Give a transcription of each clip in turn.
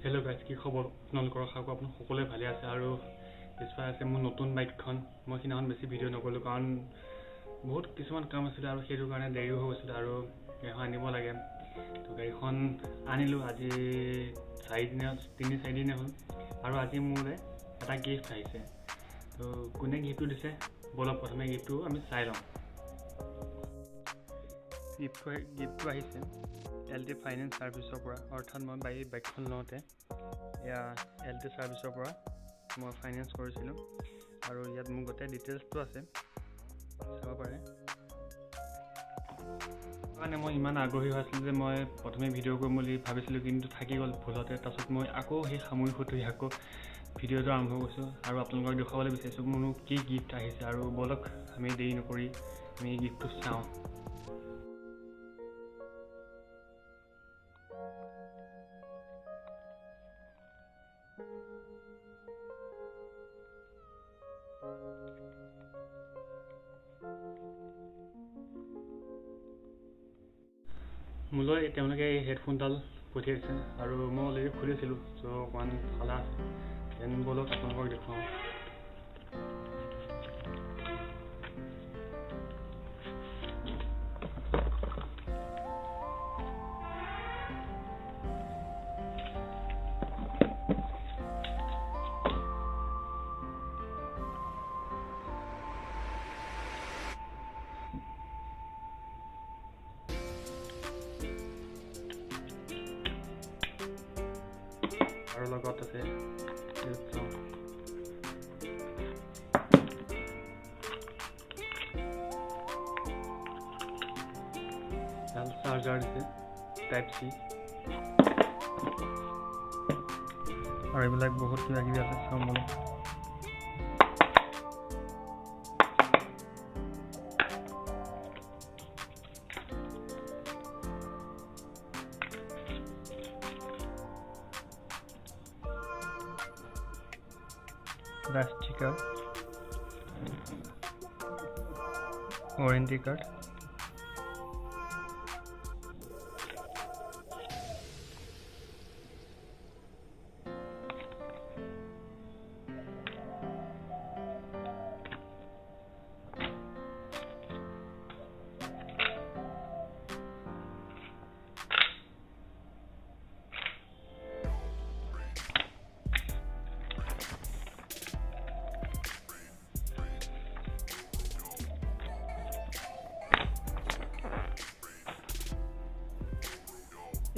Hello' guys, কি খবৰ? আপোনালোকৰ আশা কৰোঁ আপুনি সকলোৱে ভালে আছে। আৰু পিছফালে আছে মোৰ নতুন বাইকখন। মই সিদিনাখন বেছি ভিডিঅ' নকৰিলোঁ কাৰণ বহুত কিছুমান কাম আছিলে আৰু সেইটো কাৰণে দেৰি হৈ গৈছিলে আৰু গাড়ীখন আনিব লাগে। তো গাড়ীখন আনিলোঁ আজি 3-4 দিনে হ'ল। আৰু আজি মোলৈ এটা গিফ্ট আহিছে। তো কোনে গিফ্টটো দিছে বলক প্ৰথমে গিফ্টটো আমি চাই লওঁ। গিফ্টটো আহিছে LT ফাইনেন্স ছাৰ্ভিচৰ পৰা, অৰ্থাৎ মই বাইকখন লওঁতে এয়া LT ছাৰ্ভিচৰ পৰা মই ফাইনেন্স কৰিছিলোঁ আৰু ইয়াত মোৰ গোটেই ডিটেইলছটো আছে, চাব পাৰে। মানে মই ইমান আগ্ৰহী হৈ আছিলোঁ যে মই প্ৰথমে ভিডিঅ' কৰিম বুলি ভাবিছিলোঁ, কিন্তু থাকি গ'ল ভুলতে। তাৰপিছত মই আকৌ সেই সামৰি সুতৰি আকৌ ভিডিঅ'টো আৰম্ভ কৰিছোঁ আৰু আপোনালোকক দেখুৱাবলৈ বিচাৰিছোঁ মোৰ কি গিফ্ট আহিছে। আৰু বলক আমি দেৰি নকৰি আমি গিফ্টটো চাওঁ। মোলৈ তেওঁলোকে এই হেডফোনডাল পঠিয়াইছে আৰু মই অলৰেডি খুলিছিলোঁ, চ' অকণমান ফালা আছে। দেন বলক আপোনালোকক দেখুৱাওঁ। আৰু লগত আছে চাৰ্জাৰ দিছে Type-C, আৰু এইবিলাক বহুত কিবা কিবি আছে চাওঁ বলক। sticker, warranty card,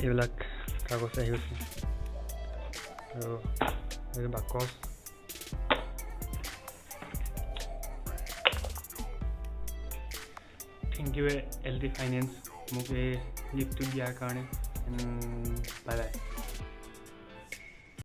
এইবিলাক কাগজ আহি গৈছে আৰু এই বাকচ। থেংক ইউ LT ফাইনেন্স মোক এই গিফ্টটো দিয়াৰ কাৰণে। Bye bye.